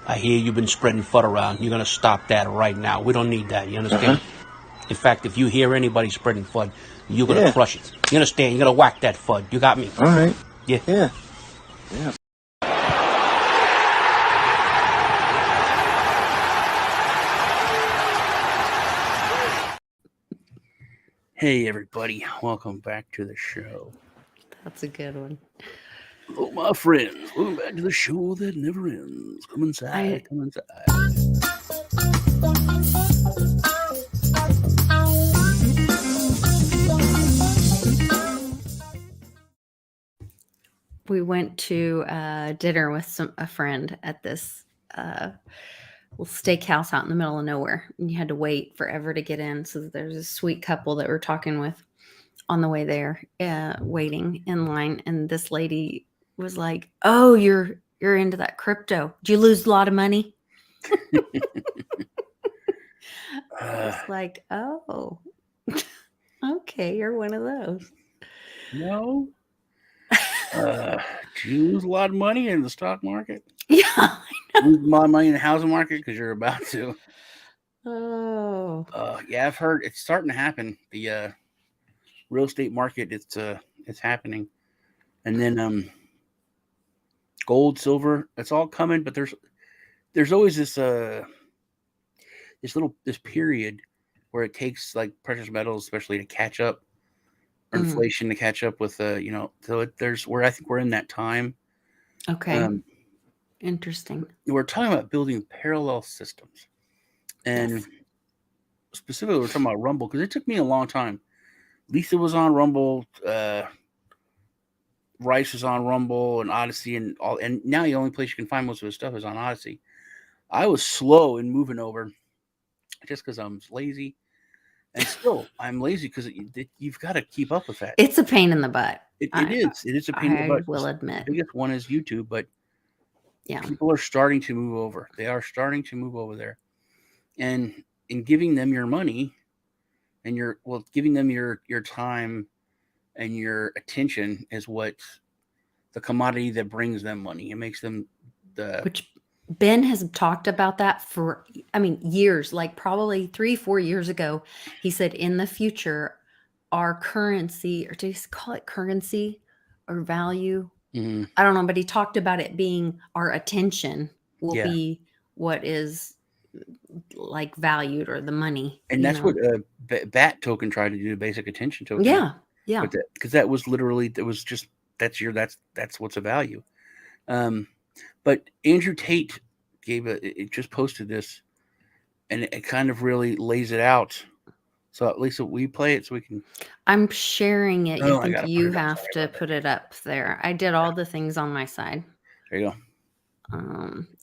I hear you've been spreading FUD around. You're going to stop that right now. We don't need that. You understand? In fact, if you hear anybody spreading FUD, you're going to crush it. You understand? You're going to whack that FUD. You got me? All right. Yeah. Hey, everybody. Welcome back to the show. That's a good one. Hello, my friends. Welcome back to the show that never ends. Come inside. Come inside. We went to dinner with a friend at this little steakhouse out in the middle of nowhere. And you had to wait forever to get in. So there's a sweet couple that we're talking with on the way there, waiting in line. And this lady was like, "Oh, you're into that crypto. Did you lose a lot of money?" I was like, "Oh, okay, you're one of those." No. Do you lose a lot of money in the stock market? Yeah, I know. Lose a lot of money in the housing market because you're about to. Oh. Yeah, I've heard it's starting to happen. The real estate market, it's happening, and then gold, silver, it's all coming. But there's always this period where it takes like precious metals, especially to catch up. Inflation to catch up with so I think we're in that time. Okay. Interesting. We're talking about building parallel systems, and specifically we're talking about Rumble because it took me a long time. Lisa was on Rumble, Rice was on Rumble and Odyssey and all, and now the only place you can find most of his stuff is on Odyssey. I was slow in moving over just because I'm lazy. And still, I'm lazy because you've got to keep up with that. It's a pain in the butt. It is a pain in the butt. I will admit. The biggest one is YouTube, but yeah, people are starting to move over. They are starting to move over there. And in giving them your money and giving them your time and your attention is what the commodity that brings them money. It makes them which Ben has talked about that for, years, like probably 3-4 years ago. He said in the future, our currency, or do you call it currency or value? Mm-hmm. I don't know, but he talked about it being our attention will be what is like valued, or the money. And that's what BAT token tried to do, basic attention token. Yeah. Because that was literally, that's what's a value. But Andrew Tate it just posted this, and it kind of really lays it out. So Lisa, will you play it so we can? I'm sharing it. You think you have to put it up there? I did all the things on my side. There you go.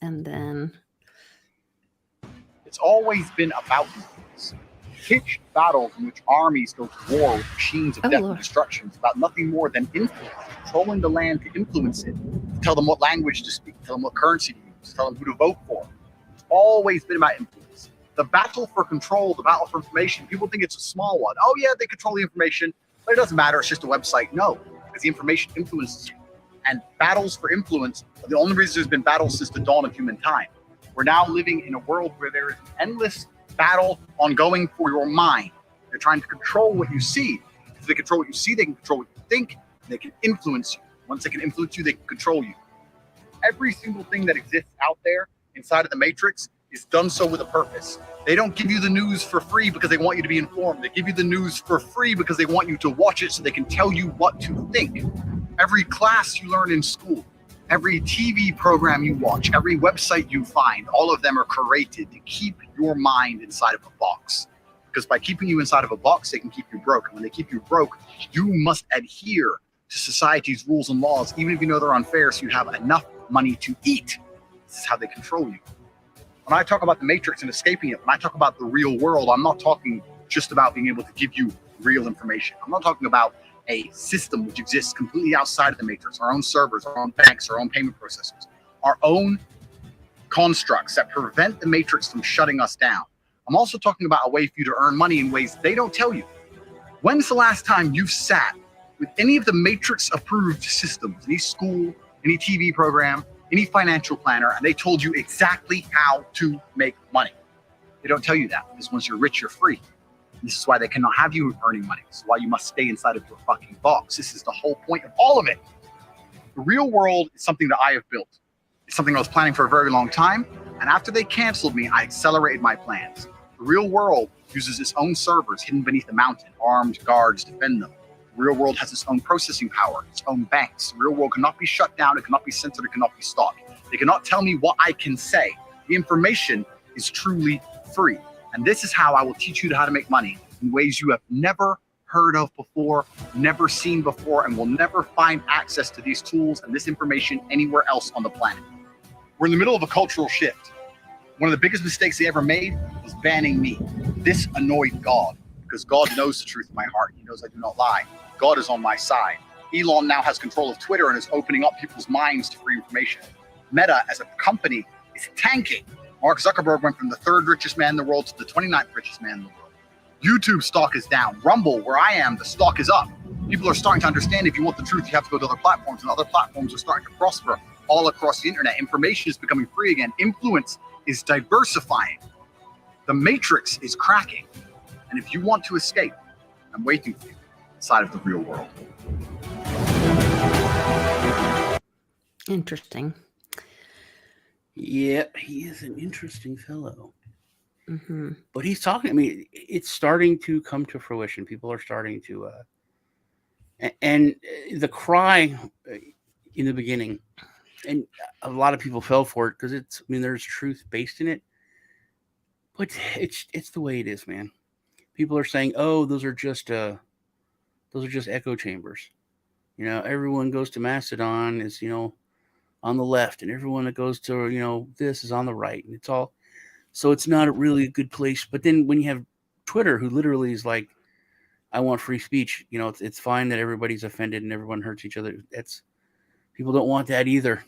And then it's always been about things. Pitched battles in which armies go to war with machines of death and destruction. It's about nothing more than influence, controlling the land to influence it, tell them what language to speak, tell them what currency to use, tell them who to vote for. It's always been about influence. The battle for control, the battle for information, people think it's a small one. Oh yeah, they control the information, but it doesn't matter, it's just a website. No, because the information influences you. And battles for influence are the only reason there's been battles since the dawn of humankind. We're now living in a world where there is an endless battle ongoing for your mind. They're trying to control what you see. If they control what you see, they can control what you think, they can influence you. Once they can influence you, they can control you. Every single thing that exists out there inside of the matrix is done so with a purpose. They don't give you the news for free because they want you to be informed. They give you the news for free because they want you to watch it so they can tell you what to think. Every class you learn in school, every TV program you watch, every website you find, all of them are created to keep your mind inside of a box. Because by keeping you inside of a box, they can keep you broke. And when they keep you broke, you must adhere to society's rules and laws, even if you know they're unfair, so you have enough money to eat. This is how they control you. When I talk about the matrix and escaping it, when I talk about the real world, I'm not talking just about being able to give you real information. I'm not talking about a system which exists completely outside of the matrix, our own servers, our own banks, our own payment processors, our own constructs that prevent the matrix from shutting us down. I'm also talking about a way for you to earn money in ways they don't tell you. When's the last time you've sat with any of the matrix approved systems, any school, any TV program, any financial planner, and they told you exactly how to make money? They don't tell you that, because once you're rich, you're free. And this is why they cannot have you earning money. This is why you must stay inside of your fucking box. This is the whole point of all of it. The real world is something that I have built. It's something I was planning for a very long time, and after they canceled me, I accelerated my plans. The real world uses its own servers hidden beneath the mountain, armed guards defend them. The real world has its own processing power, its own banks. The real world cannot be shut down, it cannot be censored, it cannot be stopped. They cannot tell me what I can say. The information is truly free. And this is how I will teach you how to make money in ways you have never heard of before, never seen before, and will never find access to these tools and this information anywhere else on the planet. We're in the middle of a cultural shift. One of the biggest mistakes they ever made was banning me. This annoyed God, because God knows the truth in my heart. He knows I do not lie. God is on my side. Elon now has control of Twitter and is opening up people's minds to free information. Meta as a company is tanking. Mark Zuckerberg went from the 3rd richest man in the world to the 29th richest man in the world. YouTube stock is down. Rumble, where I am, the stock is up. People are starting to understand if you want the truth, you have to go to other platforms, and other platforms are starting to prosper all across the internet. Information is becoming free again. Influence is diversifying. The matrix is cracking. And if you want to escape, I'm waiting for you inside of the real world. Interesting. Yeah, he is an interesting fellow. Mm-hmm. But he's talking, I mean, it's starting to come to fruition. People are starting to, and the cry in the beginning, and a lot of people fell for it because it's, I mean, there's truth based in it, but it's the way it is, man. People are saying, oh, those are just echo chambers. You know, everyone goes to Mastodon is, you know, on the left, and everyone that goes to, you know, this is on the right, and it's all, so it's not really a good place. But then when you have Twitter, who literally is like, I want free speech, you know, it's fine that everybody's offended and everyone hurts each other. That's, people don't want that either.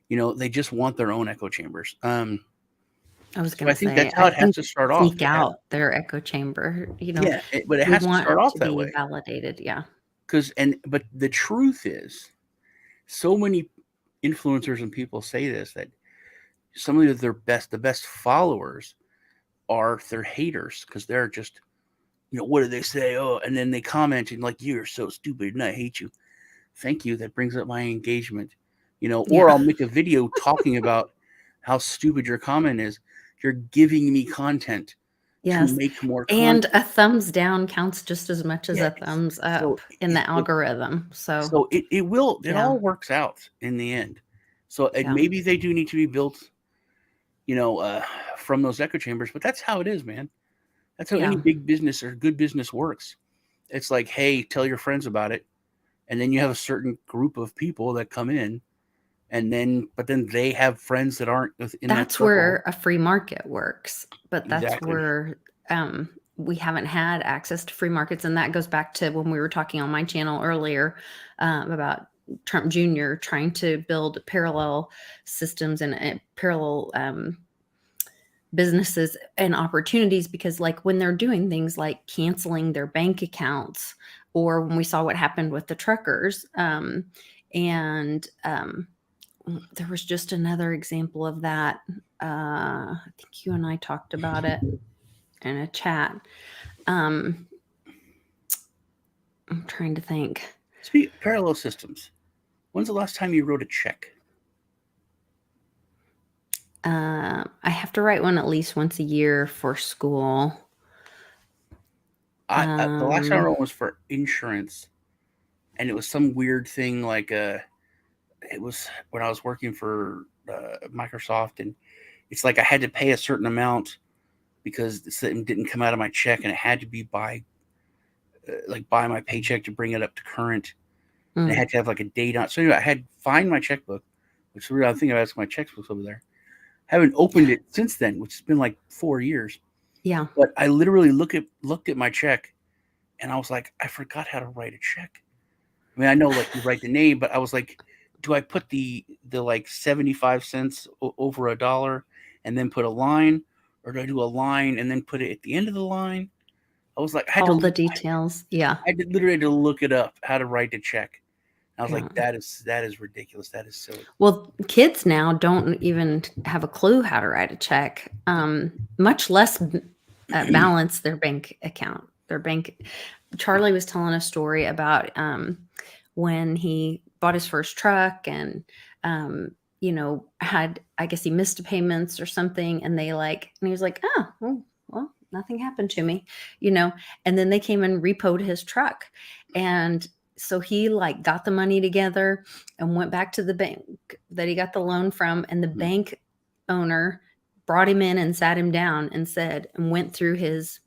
You know, they just want their own echo chambers. I was So going I to think say, that's how it has to start off. Sneak out their echo chamber, you know. Yeah, but it we has to want start off to that be way. validated, yeah. But the truth is, so many influencers and people say this, that some of the best followers are their haters, because they're just, you know, what do they say? Oh, and then they comment and like, you're so stupid and I hate you. Thank you. That brings up my engagement, you know, or I'll make a video talking about how stupid your comment is. You're giving me content to make more content. And a thumbs down counts just as much as a thumbs up in the algorithm. So it all works out in the end. So maybe they do need to be built, you know, from those echo chambers, but that's how it is, man. That's how any big business or good business works. It's like, hey, tell your friends about it. And then you have a certain group of people that come in, but then they have friends that aren't in that circle. That's where a free market works. But that's where we haven't had access to free markets. And that goes back to when we were talking on my channel earlier about Trump Jr. trying to build parallel systems and parallel businesses and opportunities, because like when they're doing things like canceling their bank accounts, or when we saw what happened with the truckers, and there was just another example of that. I think you and I talked about it in a chat. I'm trying to think. Speak parallel systems. When's the last time you wrote a check? I have to write one at least once a year for school. The last time I wrote was for insurance, and it was some weird thing like it was when I was working for Microsoft, and it's like I had to pay a certain amount because it didn't come out of my check, and it had to be by my paycheck to bring it up to current. And I had to have like a date on. So anyway, I had to find my checkbook, which is the real thing. I asked my checkbook's over there. Haven't opened it since then, which has been like 4 years. Yeah. But I literally looked at my check, and I was like, I forgot how to write a check. I mean, I know like you write the name, but I was like, do I put the like 75 cents over $1 and then put a line, or do I do a line and then put it at the end of the line? I was like, all the details. Yeah. I literally had to look it up, how to write a check. I was Yeah. like, that is ridiculous. That is silly. Well, kids now don't even have a clue how to write a check, much less balance their bank account. Charlie was telling a story about when he bought his first truck and, I guess he missed payments or something. And and he was like, oh, well, nothing happened to me, and then they came and repoed his truck. And so he got the money together and went back to the bank that he got the loan from. And the bank owner brought him in and sat him down and went through his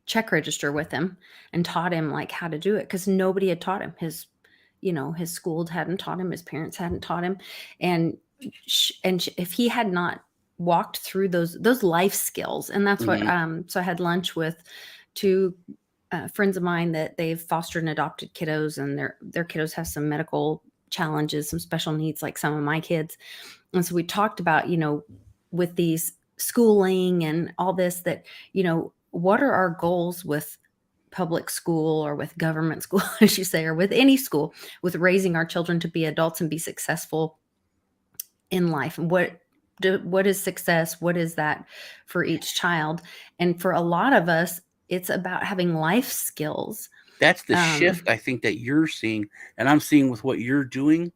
check register with him and taught him how to do it, because nobody had taught him. His school hadn't taught him, his parents hadn't taught him. And if he had not walked through those life skills, and that's what so I had lunch with two friends of mine that they've fostered and adopted kiddos, and their kiddos have some medical challenges, some special needs, like some of my kids. And so we talked about, with these schooling and all this, that, what are our goals with public school or with government school, as you say, or with any school, with raising our children to be adults and be successful in life? And what is success? What is that for each child? And for a lot of us, it's about having life skills. That's the shift I think that you're seeing, and I'm seeing with what you're doing.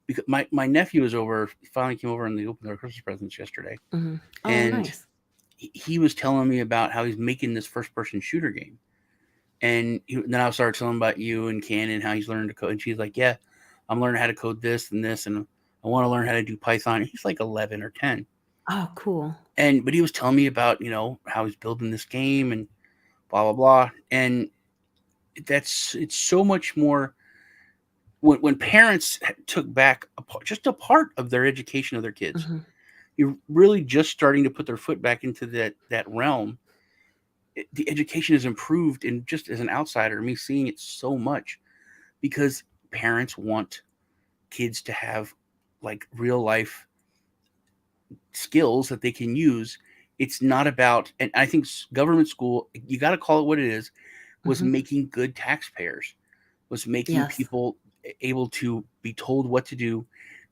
Because my nephew was over, finally came over, and they opened their Christmas presents yesterday. Mm-hmm. Oh, and nice. He was telling me about how he's making this first-person shooter game. And then I started telling him about you and Canon, how he's learning to code. And she's like, yeah, I'm learning how to code this and this, and I want to learn how to do Python. He's like 11 or 10. Oh, cool. But he was telling me about, how he's building this game and blah, blah, blah. And it's so much more. When parents took back just a part of their education of their kids, you're really just starting to put their foot back into that realm. The education has improved, and just as an outsider, me seeing it so much, because parents want kids to have real life skills that they can use. It's not about, and I think government school, you got to call it what it is, was making good taxpayers, was making people able to be told what to do,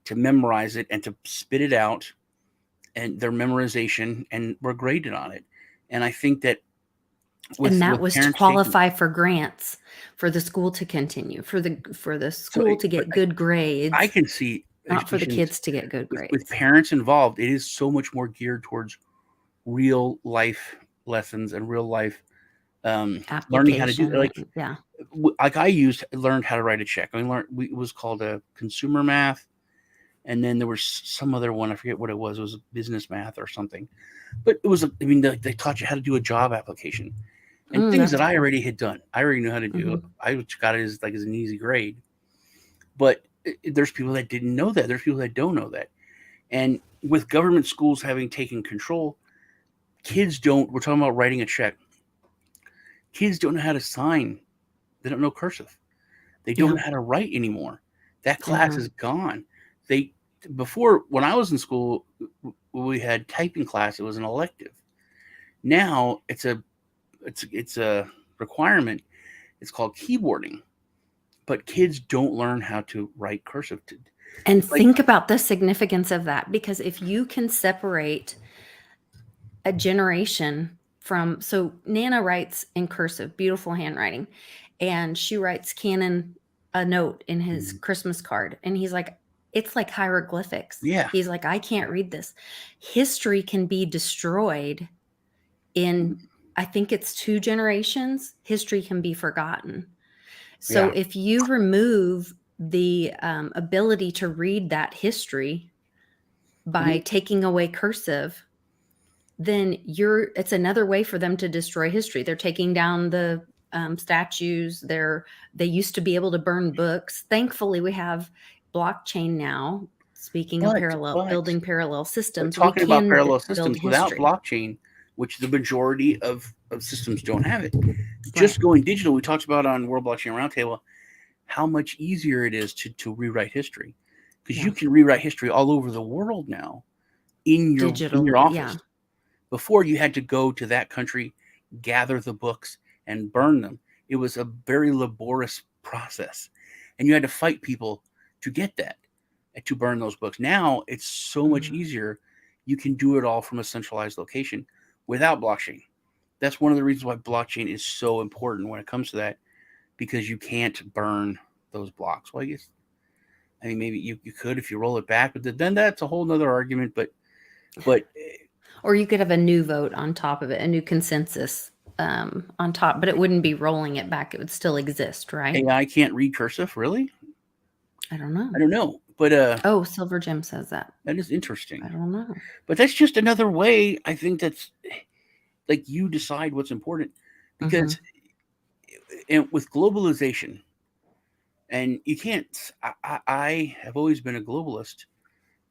to memorize it and to spit it out, and their memorization, and were graded on it. And I think that was to qualify for grants, for the school to continue, for the school to get good grades. I can see, not for the kids to get good grades. With parents involved, it is so much more geared towards real life lessons and real life learning how to do it. Learned how to write a check. It was called a consumer math, and then there was some other one, I forget what it was. It was business math or something, but it was, they taught you how to do a job application and things that I already had done. I already knew how to do it. I got it as an easy grade, but there's people that didn't know that. There's people that don't know that. And with government schools having taken control, we're talking about writing a check. Kids don't know how to sign. They don't know cursive. They don't know how to write anymore. That class is gone. Before, when I was in school, we had typing class. It was an elective. Now it's a requirement. It's called keyboarding. But kids don't learn how to write cursive. And think about the significance of that, because if you can separate a generation from, so Nana writes in cursive, beautiful handwriting, and she writes Canon a note in his Christmas card, and he's like, it's like hieroglyphics. Yeah. He's like, I can't read this. History can be destroyed in, I think it's 2 generations. History can be forgotten. So if you remove the ability to read that history by taking away cursive, then it's another way for them to destroy history. They're taking down the statues. They used to be able to burn books. Thankfully, we have blockchain now. Speaking of building parallel systems, talking about parallel systems without blockchain, which the majority of systems don't have it. Just going digital, we talked about on World Blockchain Roundtable, how much easier it is to rewrite history, because Yeah. you can rewrite history all over the world now in your Digital, office. yeah. Before, you had to go to that country, gather the books, and burn them. It was a very laborious process, and you had to fight people to get that and to burn those books. Now it's so much easier. You can do it all from a centralized location without blockchain. That's one of the reasons why blockchain is so important when it comes to that, because you can't burn those blocks. Well, I mean, maybe you could if you roll it back, but then that's a whole nother argument. But or you could have a new vote on top of it, a new consensus on top, but it wouldn't be rolling it back. It would still exist, right? AI can't read cursive, really? I don't know. I don't know, but oh, Silver Jim says that. That is interesting. I don't know, but that's just another way. I think that's like you decide what's important, because and with globalization, and you can't. I have always been a globalist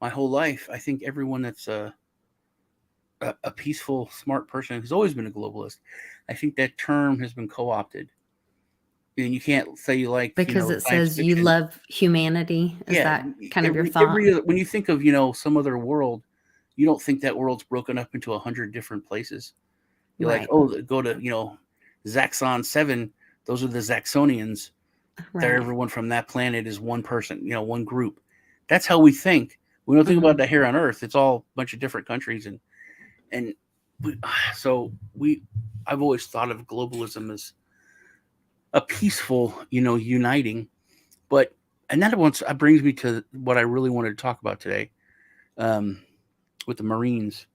my whole life. I think everyone that's a peaceful, smart person has always been a globalist. I think that term has been co-opted, and you can't say you like because it science says you fiction. love humanity. Is that kind of your thought? When you think of some other world, you don't think that world's broken up into 100 different places. You're Right. like, oh, go to Zaxxon 7. Those are the Zaxxonians. Right. Everyone from that planet is one person, one group. That's how we think. We don't think about that here on Earth. It's all a bunch of different countries, and I've always thought of globalism as a peaceful, uniting. And that brings me to what I really wanted to talk about today, with the Marines.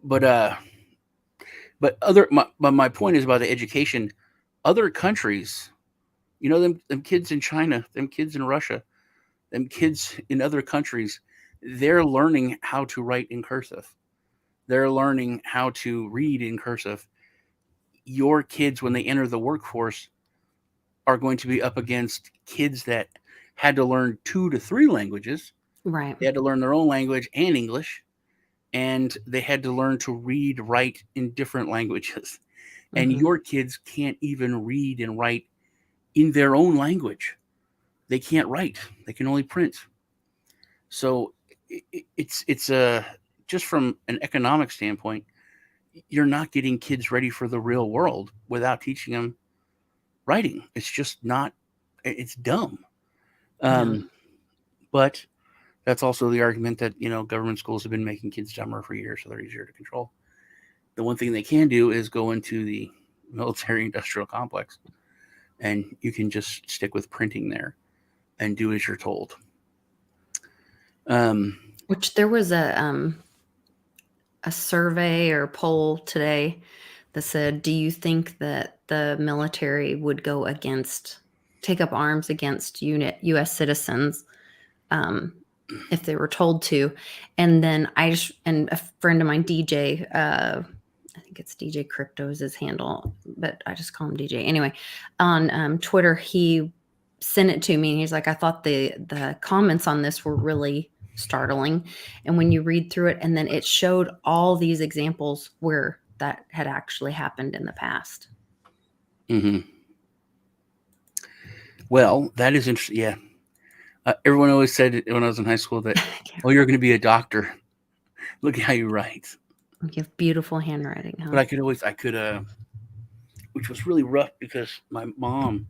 But my point is about the education. Other countries, them kids in China, them kids in Russia, them kids in other countries, they're learning how to write in cursive. They're learning how to read in cursive. Your kids, when they enter the workforce, are going to be up against kids that had to learn 2 to 3 languages. Right. They had to learn their own language and English, and they had to learn to read, write in different languages. And your kids can't even read and write in their own language. They can't write. They can only print. So it's just from an economic standpoint, you're not getting kids ready for the real world without teaching them writing. It's just not. It's dumb. But that's also the argument that government schools have been making kids dumber for years, so they're easier to control. The one thing they can do is go into the military-industrial complex, and you can just stick with printing there and do as you're told. Which there was a survey or poll today that said, do you think that the military would take up arms against U.S. citizens if they were told to? And then and a friend of mine, DJ, I think it's DJ Crypto is his handle, but I just call him DJ. Anyway, on Twitter, he sent it to me, and he's like, I thought the comments on this were really startling. And when you read through it, and then it showed all these examples where that had actually happened in the past. Well, that is interesting. Yeah. Everyone always said when I was in high school that, oh, you're going to be a doctor. Look at how you write. You have beautiful handwriting, huh? But which was really rough because my mom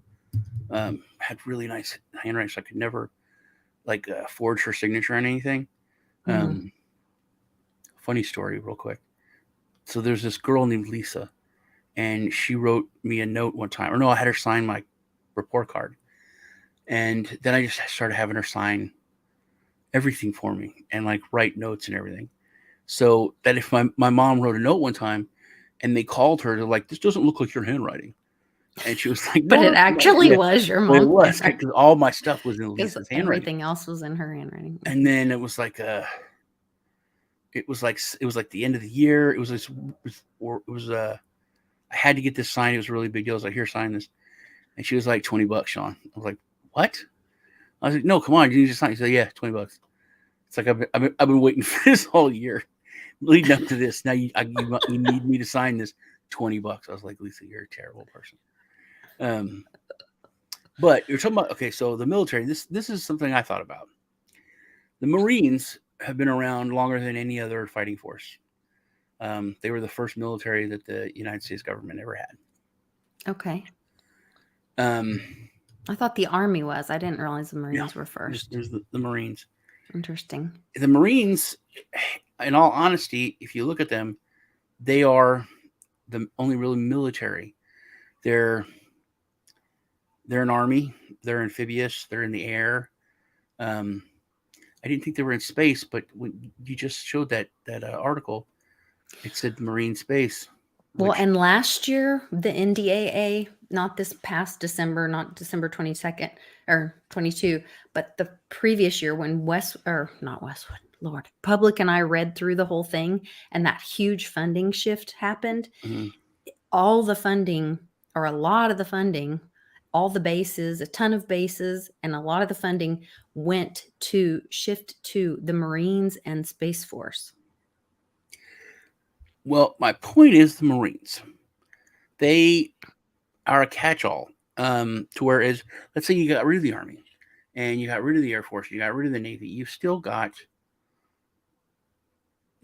had really nice handwriting, so I could never forge her signature on anything. Funny story real quick. So there's this girl named Lisa, and she wrote me a note one time. Or no, I had her sign my report card. And then I just started having her sign everything for me and write notes and everything. So that if my mom wrote a note one time and they called her, they're like, this doesn't look like your handwriting. And she was like, no, but it actually was your mom. Well, it was, because all my stuff was in Lisa's handwriting. Everything else was in her handwriting. And then it was like the end of the year. I had to get this signed. It was a really big deal. I was like, here, sign this. And she was like, $20, Sean. I was like, what? I was like, no, come on, you need to sign. She said, yeah, $20. It's like I've been waiting for this all year, leading up to this. Now you need me to sign this $20. I was like, Lisa, you're a terrible person. But you're talking about, okay, so the military, this is something I thought about. The Marines have been around longer than any other fighting force. They were the first military that the United States government ever had. Okay. Um, I thought the Army was. I didn't realize the Marines were first. There's the Marines. Interesting. The Marines, in all honesty, if you look at them, they are the only really military. They're an army. They're amphibious. They're in the air. I didn't think they were in space, but when you just showed that article, it said Marine space. Well, and last year, the NDAA, not this past December, not December 22nd or 22, but the previous year when Public and I read through the whole thing and that huge funding shift happened, all the funding, or a lot of the funding, all the bases, a ton of bases, and a lot of the funding went to shift to the Marines and Space Force. Well, my point is the Marines. They are a catch-all. To whereas, let's say you got rid of the Army and you got rid of the Air Force, you got rid of the Navy, you've still got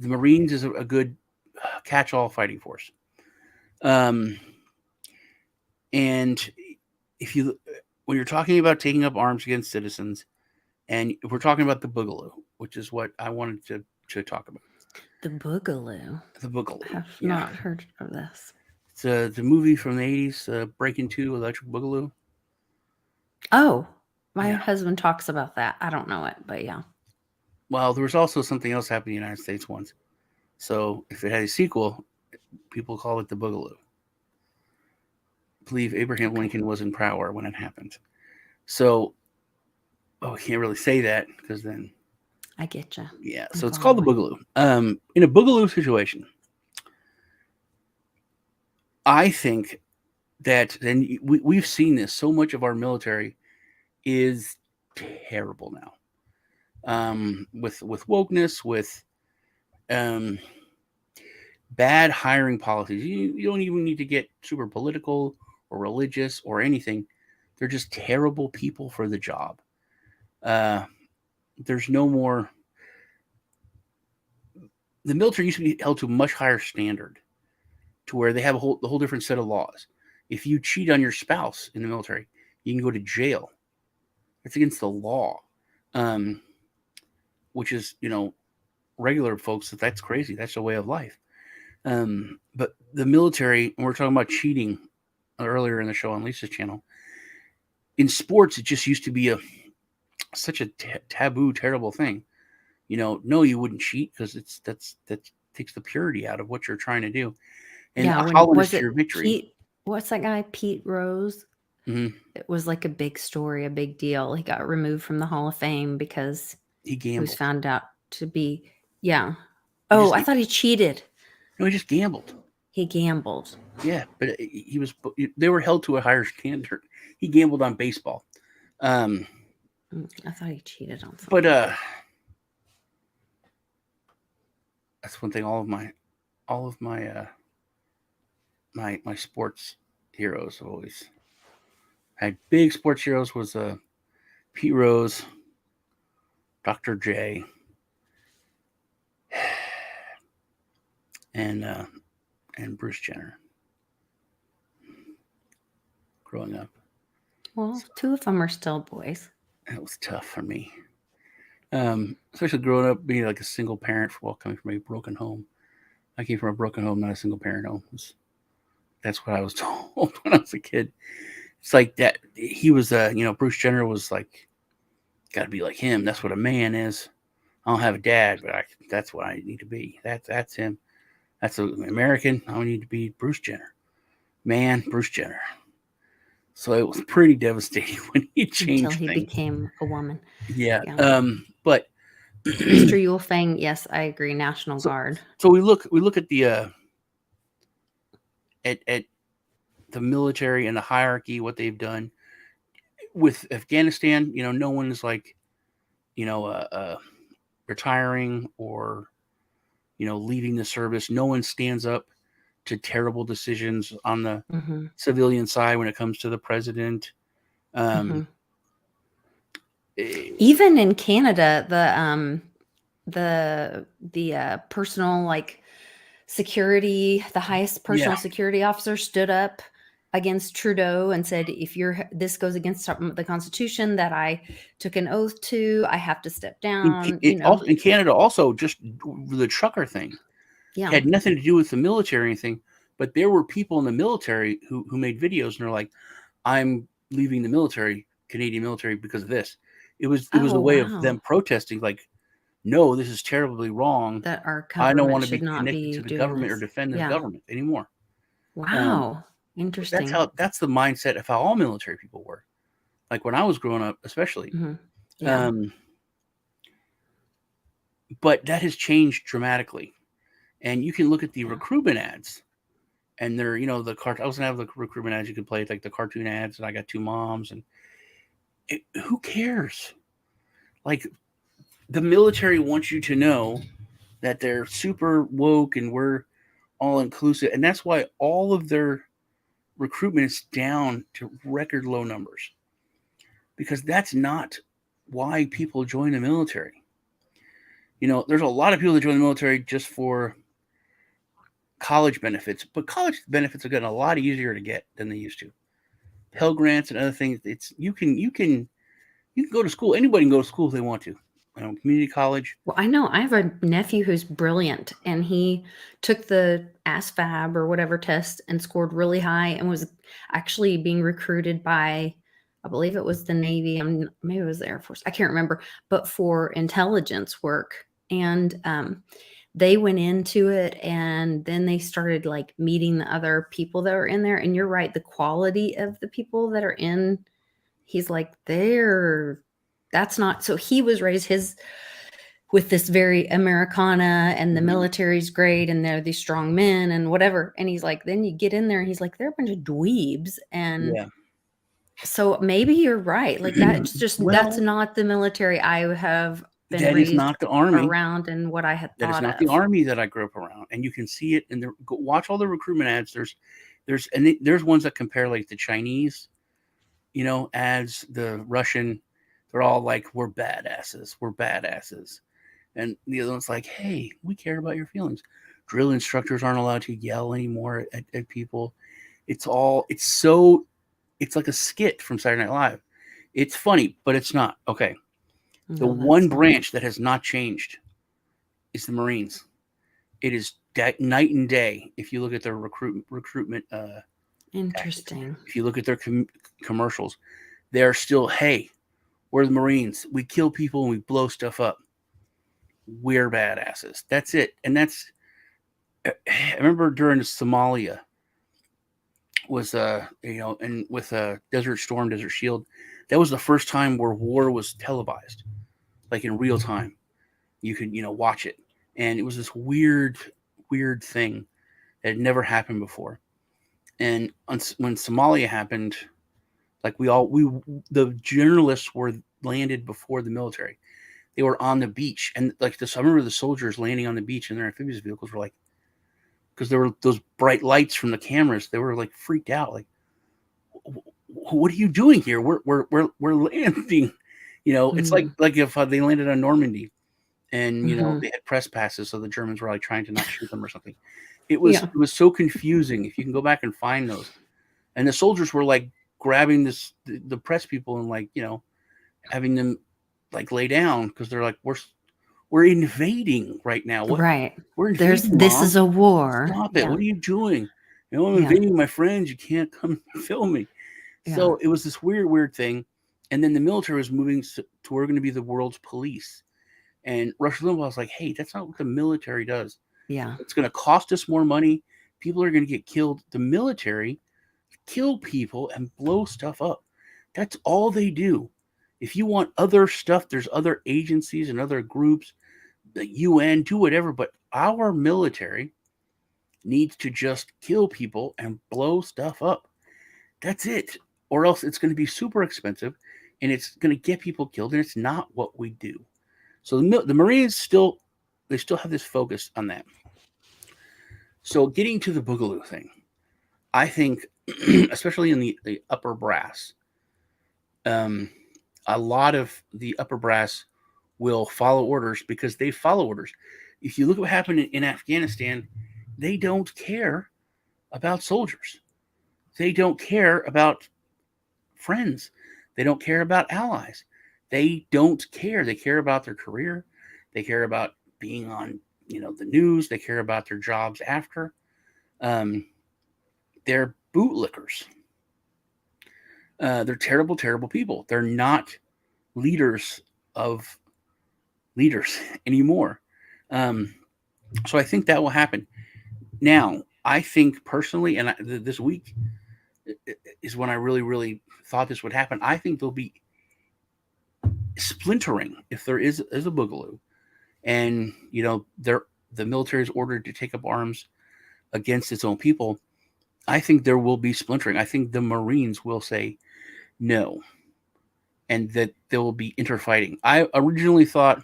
the Marines is a good catch-all fighting force. And when you're talking about taking up arms against citizens, and if we're talking about the Boogaloo, which is what I wanted to talk about. The Boogaloo. The Boogaloo. I have not heard of this. It's the movie from the 80s, Breaking 2, Electric Boogaloo. Oh, my husband talks about that. I don't know it, but yeah. Well, there was also something else happened in the United States once. So if it had a sequel, people call it the Boogaloo. I believe Abraham Lincoln was in power when it happened. So, I can't really say that because then... I get you. Yeah, so it's called the Boogaloo. In a Boogaloo situation, I think that, and we've seen this, so much of our military is terrible now. With wokeness, with bad hiring policies. You don't even need to get super political or religious or anything. They're just terrible people for the job. There's no more... The military used to be held to a much higher standard, to where they have the whole different set of laws. If you cheat on your spouse in the military, you can go to jail. It's against the law, which is, regular folks, that's crazy. That's a way of life. But the military, and we're talking about cheating earlier in the show on Lisa's channel. In sports, it just used to be such a taboo, terrible thing. No, you wouldn't cheat because that takes the purity out of what you're trying to do. And hollowness to your victory. What's that guy, Pete Rose? Mm-hmm. It was like a big story, a big deal. He got removed from the Hall of Fame because he was found out to be, Oh, I thought he cheated. No, he just gambled. He gambled. Yeah, but they were held to a higher standard. He gambled on baseball. I thought he cheated on something. But that's one thing. All of my my sports heroes have always had. Big sports heroes was Pete Rose, Dr. J, and Bruce Jenner. Growing up. Well, two of them are still boys. It was tough for me. Especially growing up, being like a single parent, coming from a broken home. I came from a broken home, not a single parent home. That's what I was told when I was a kid. It's like that. He was, Bruce Jenner was like, got to be like him. That's what a man is. I don't have a dad, but that's what I need to be. That's him. That's an American. I need to be Bruce Jenner. Man, Bruce Jenner. So it was pretty devastating when he changed until he things. Became a woman. Yeah. But Mr. Yulfang, yes, I agree. National Guard. So we look at the at the military and the hierarchy, what they've done with Afghanistan. No one is like, retiring or leaving the service. No one stands up to terrible decisions on the Mm-hmm. civilian side when it comes to the president. Mm-hmm. Even in Canada, the personal like security, the highest personal security officer stood up against Trudeau and said, if this goes against the Constitution that I took an oath to, I have to step down. In Canada also, just the trucker thing had nothing to do with the military or anything, but there were people in the military who made videos and they're like, I'm leaving the military, Canadian military, because of this. It was a way of them protesting, like, no, this is terribly wrong. That our I don't government want to be should not connected be to the doing government this. or defend the government anymore. Wow. Interesting. That's the mindset of how all military people were. Like when I was growing up, especially. Mm-hmm. Yeah. But that has changed dramatically. And you can look at the recruitment ads. And they're, I was going to have the recruitment ads you could play, like the cartoon ads, and I got 2 moms. And who cares? Like, the military wants you to know that they're super woke and we're all inclusive. And that's why all of their recruitment is down to record low numbers. Because that's not why people join the military. There's a lot of people that join the military just for college benefits, but college benefits are getting a lot easier to get than they used to. Pell Grants and other things. You can go to school. Anybody can go to school if they want to. Community college. Well, I know I have a nephew who's brilliant, and he took the ASVAB or whatever test and scored really high, and was actually being recruited by, I believe it was the Navy, maybe it was the Air Force, I can't remember, but for intelligence work. And they went into it, and then they started like meeting the other people that were in there. And you're right, the quality of the people that are in, he's like, that's not, so he was raised with this very Americana, and the military's great, and they're these strong men and whatever. And he's like, then you get in there and he's like, they're a bunch of dweebs. And so maybe you're right. Like that's just, that's not the military I have been raised not the Army around, and what I had thought That is not the Army that I grew up around. And you can see it, and watch all the recruitment ads. There's ones that compare like the Chinese, ads, the Russian. They're all like, we're badasses. And the other one's like, hey, we care about your feelings. Drill instructors aren't allowed to yell anymore at people. It's like a skit from Saturday Night Live. It's funny, but it's not. Okay. The one branch that has not changed is the Marines. It is night and day. If you look at their recruitment, interesting. Tactics. If you look at their commercials, they're still, hey, we're the Marines. We kill people and we blow stuff up. We're badasses. That's it. And I remember during Somalia was, and with Desert Storm, Desert Shield, that was the first time where war was televised, like in real time. You could, watch it. And it was this weird thing that had never happened before. And when Somalia happened, like the journalists were landed before the military. They were on the beach. And like I remember the soldiers landing on the beach in their amphibious vehicles were like, because there were those bright lights from the cameras, they were like freaked out. Like, what are you doing here? We're landing. It's like if they landed on Normandy. And they had press passes, so the Germans were like trying to not shoot them or something. It was so confusing. If you can go back and find those, and the soldiers were like grabbing the press people and like having them like lay down because they're like, we're invading right now. What? Right. We're invading. This is a war. Stop it! What are you doing? I'm invading my friends. You can't come film me. Yeah. So it was this weird thing, and then the military was moving to we're going to be the world's police. And Rush Limbaugh was like, hey, that's not what the military does. Yeah. It's going to cost us more money. People are going to get killed. The military kill people and blow stuff up. That's all they do. If you want other stuff, there's other agencies and other groups, the UN, do whatever. But our military needs to just kill people and blow stuff up. That's it. Or else it's going to be super expensive and it's going to get people killed. And it's not what we do. So the Marines still have this focus on that. So getting to the Boogaloo thing, I think, especially in the upper brass, a lot of the upper brass will follow orders because they follow orders. If you look at what happened in Afghanistan, they don't care about soldiers. They don't care about friends. They don't care about allies. They don't care. They care about their career. They care about being on, the news. They care about their jobs after. They're bootlickers. They're terrible, terrible people. They're not leaders of leaders anymore. So I think that will happen. Now, I think personally, and this week is when I really, really thought this would happen. I think there'll be splintering if there is a Boogaloo, and the military is ordered to take up arms against its own people. I think there will be splintering. I think the Marines will say no, and that there will be interfighting. I originally thought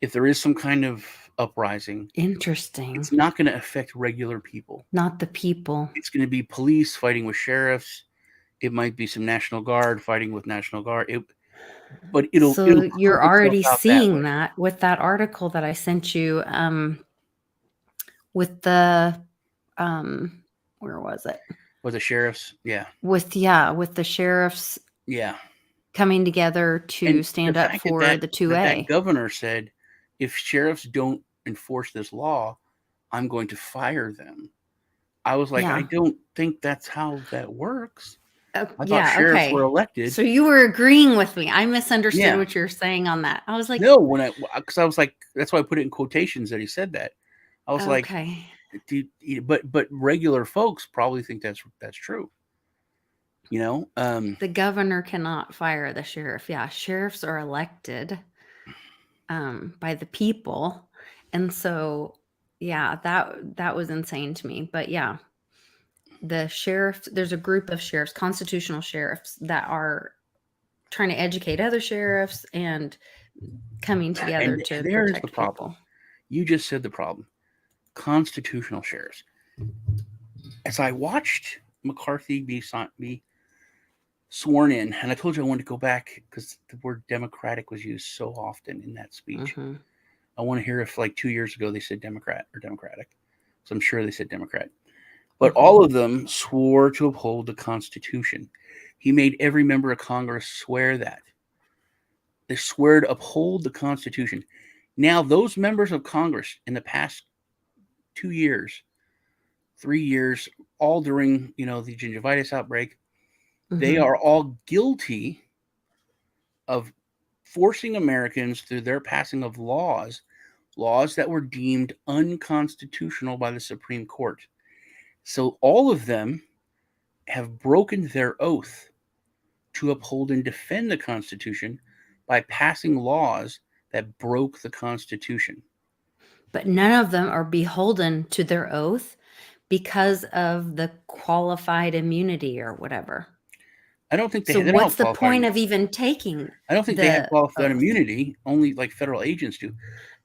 if there is some kind of uprising, Interesting. it's not going to affect regular people. Not the people. It's going to be police fighting with sheriffs. It might be some National Guard fighting with National Guard. It'll you're already seeing that with that article that I sent you with the where was it? With the sheriffs, yeah. With the sheriffs, yeah, coming together to stand up for the 2A. That governor said, if sheriffs don't enforce this law, I'm going to fire them. I was like, I don't think that's how that works. I thought sheriffs were elected. So you were agreeing with me. I misunderstood what you were saying on that. I was like, no, because I was like, that's why I put it in quotations that he said that. I was like, but regular folks probably think that's true. The governor cannot fire the sheriff. Yeah, sheriffs are elected by the people, and so that was insane to me. But yeah, the sheriff, there's a group of sheriffs, constitutional sheriffs, that are trying to educate other sheriffs and coming together to protect the problem. You just said the problem. Constitutional sheriffs. As I watched McCarthy be sworn in, and I told you I wanted to go back because the word Democratic was used so often in that speech. Mm-hmm. I want to hear if 2 years ago they said Democrat or Democratic. So I'm sure they said Democrat. But all of them swore to uphold the Constitution. He made every member of Congress swear that. They swear to uphold the Constitution. Now, those members of Congress in the past 2 years, 3 years, all during, the gingivitis outbreak, they are all guilty of forcing Americans through their passing of laws that were deemed unconstitutional by the Supreme Court. So all of them have broken their oath to uphold and defend the Constitution by passing laws that broke the Constitution. But none of them are beholden to their oath because of the qualified immunity or whatever. I don't think so. What's the point of even taking? I don't think they have qualified immunity. Only federal agents do.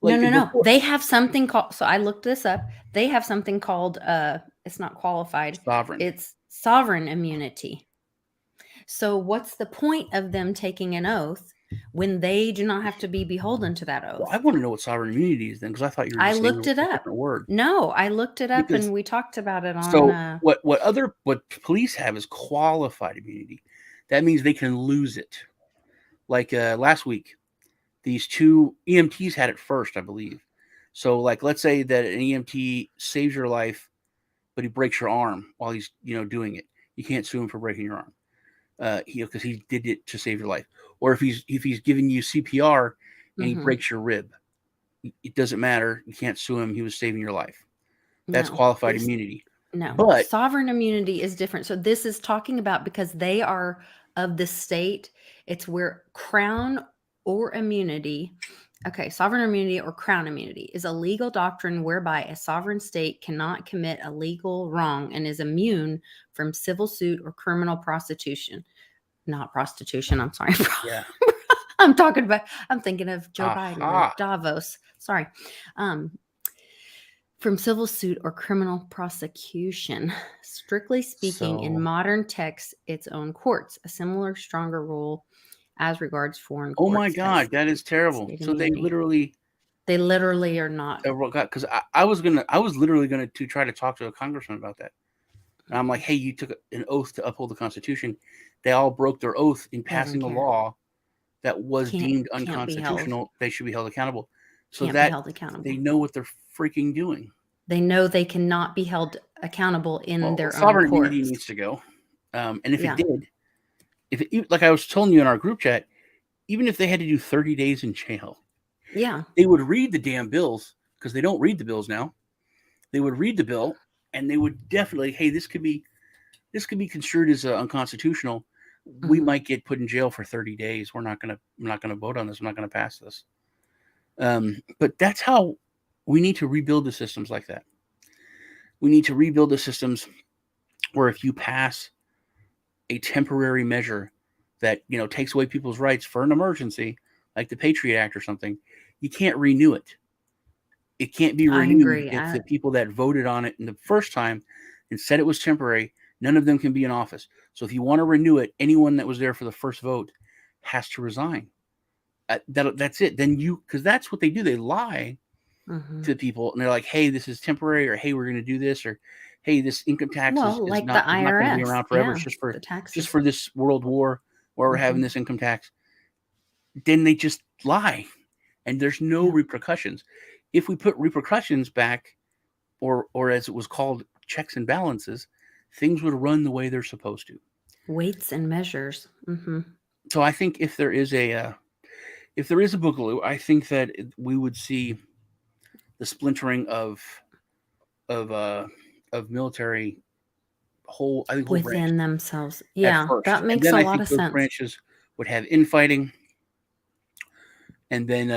No. They have something called. So I looked this up. They have something called. It's not qualified. Sovereign. It's sovereign immunity. So what's the point of them taking an oath when they do not have to be beholden to that oath? Well, I want to know what sovereign immunity is then, because I thought you were. I looked it up. Different word. No, I looked it up and we talked about it on. So what police have is qualified immunity. That means they can lose it. Like last week, these 2 EMTs had it first, I believe. So let's say that an EMT saves your life, but he breaks your arm while he's doing it. You can't sue him for breaking your arm. Because he did it to save your life. Or if he's giving you CPR and he breaks your rib, it doesn't matter. You can't sue him. He was saving your life. That's qualified immunity. No, but sovereign immunity is different. So this is talking about because they are of the state. It's where crown or immunity. Okay, sovereign immunity or crown immunity is a legal doctrine whereby a sovereign state cannot commit a legal wrong and is immune from civil suit or criminal prostitution. Not prostitution, I'm sorry. Yeah. I'm thinking of Joe Biden or Davos. Sorry. From from civil suit or criminal prosecution. Strictly speaking, in So- modern texts, its own courts. A similar stronger rule as regards foreign Oh courts. my has God, that is terrible. state So they immunity. literally are not. because I was literally gonna to try to talk to a congressman about that. And I'm like, hey, you took an oath to uphold the Constitution. They all broke their oath in passing a care. law that was deemed Can't be held. unconstitutional. They should be held accountable. So Can't be that held accountable. they know what they're freaking doing. They know they cannot be held accountable in their sovereign own courts. immunity needs to go. And if Yeah. it did, like I was telling you in our group chat, even if they had to do 30 days in jail, Yeah. they would read the damn bills, because they don't read the bills now. They would read the bill, and they would definitely, hey, this could be construed as unconstitutional. We Mhm. might get put in jail for 30 days. I'm not gonna vote on this. I'm not gonna pass this. But that's how we need to rebuild the systems like that. We need to rebuild the systems where if you pass a temporary measure that takes away people's rights for an emergency, like the Patriot Act or something, you can't renew it. It can't be I renewed agree. if the people that voted on it in the first time and said it was temporary, none of them can be in office. So if you want to renew it, anyone that was there for the first vote has to resign. That's it. Then because that's what they do. They lie Mhm. to people, and they're like, hey, this is temporary, or hey, we're going to do this, or hey, this income tax Well, is like not the going to be IRS. around forever. Yeah, It's just the taxes. just for this world war where we're having Mhm. this income tax. Then they just lie, and there's no Yeah. repercussions. If we put repercussions back, or as it was called, checks and balances, things would run the way they're supposed to. Weights and measures. So I think if there is a Boogaloo, I think that we would see the splintering of military whole Within branches themselves. at Yeah, first. that And makes then a I lot think of those sense. branches would have infighting, and then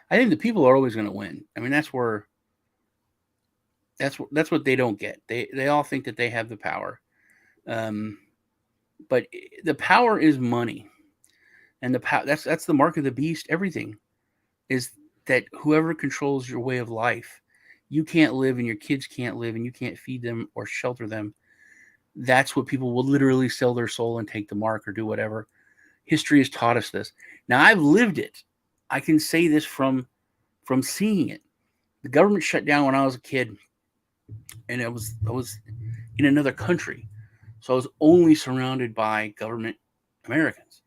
I think the people are always going to win. I mean, that's what they don't get. They all think that they have the power, but the power is money, and that's the mark of the beast. Everything is that whoever controls your way of life, you can't live, and your kids can't live, and you can't feed them or shelter them. That's what people will literally sell their soul and take the mark or do whatever. History has taught us this. Now I've lived it. I can say this from seeing it. The government shut down when I was a kid, and I was in another country, so I was only surrounded by government Americans,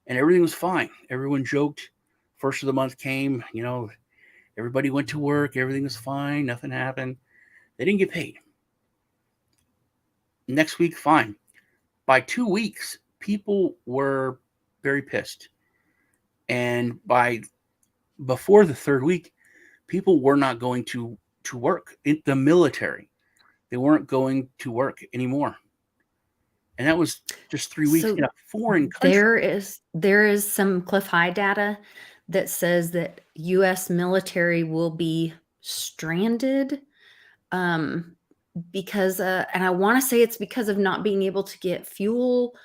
and everything was fine. Everyone joked. First of the month came, everybody went to work. Everything was fine. Nothing happened. They didn't get paid. Next week, fine. By 2 weeks, people were very pissed, and before the third week, people were not going to work in the military. They weren't going to work anymore, and that was just 3 weeks So in a foreign country. there is some Cliff High data that says that U.S. military will be stranded because and I want to say it's because of not being able to get fuel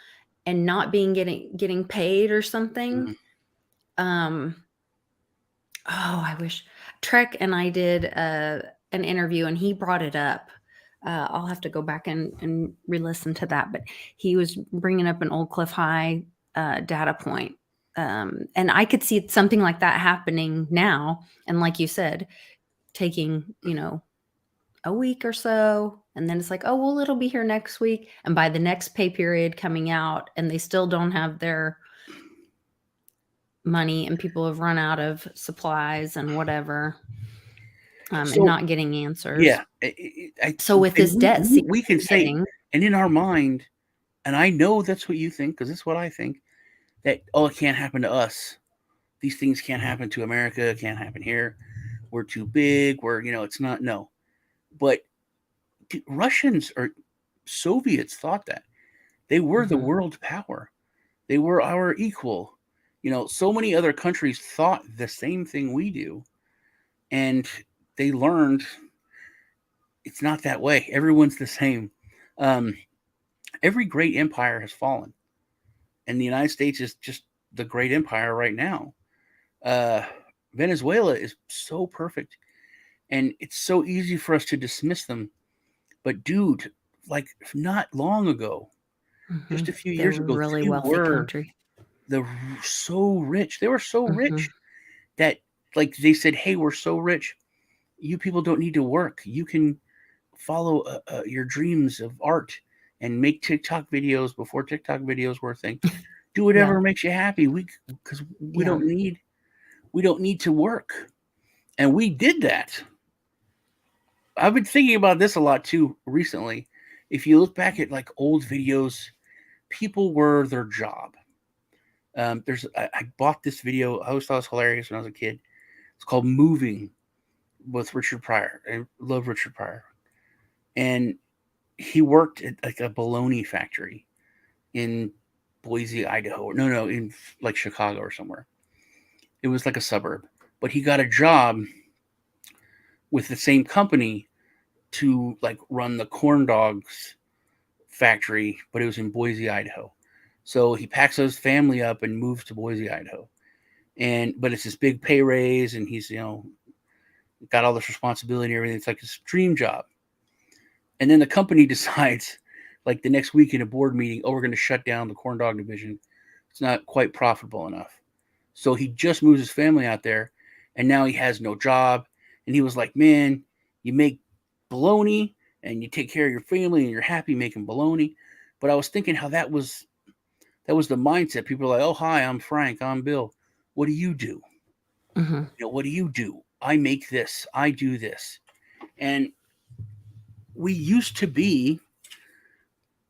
and not getting paid or something. Mhm. I wish Trek and I did an interview, and he brought it up. I'll have to go back and re-listen to that, but he was bringing up an old Cliff High data point. And I could see something like that happening now. And like you said, taking, a week or so, and then it's like, oh, well, it'll be here next week. And by the next pay period coming out, and they still don't have their money, and people have run out of supplies and whatever, and not getting answers. Yeah. So with this debt we can say, and in our mind, and I know that's what you think, because it's what I think, that, oh, it can't happen to us. These things can't happen to America. It can't happen here. We're too big. It's not, no. But Russians or Soviets thought that. They were the world power. They were our equal. So many other countries thought the same thing we do. And they learned it's not that way. Everyone's the same. Every great empire has fallen. And the United States is just the great empire right now. Venezuela is so perfect. And it's so easy for us to dismiss them. But dude, like not long ago, just a few They years were ago, really they wealthy were country. so rich. They were so Mm-hmm. rich that like they said, hey, we're so rich. You people don't need to work. You can follow your dreams of art and make TikTok videos before TikTok videos were a thing. Do whatever Yeah. makes you happy. Because we Yeah. don't need to work. And we did that. I've been thinking about this a lot too recently. If you look back at like old videos, people were their job. I bought this video. I always thought it was hilarious when I was a kid. It's called "Moving" with Richard Pryor. I love Richard Pryor, and he worked at like a bologna factory in Boise, Idaho. No, in like Chicago or somewhere. It was like a suburb, but he got a job with the same company to like run the corn dogs factory, but it was in Boise, Idaho. So he packs his family up and moves to Boise, Idaho. But it's this big pay raise, and he's got all this responsibility and everything. It's like his dream job. And then the company decides, like the next week in a board meeting, oh, we're going to shut down the corn dog division. It's not quite profitable enough. So he just moves his family out there, and now he has no job. And he was like, man, you make bologna and you take care of your family and you're happy making bologna. But I was thinking how that was the mindset. People are like, oh, hi, I'm Frank, I'm Bill. What do you do? Mm-hmm. What do you do? I make this, I do this. And we used to be,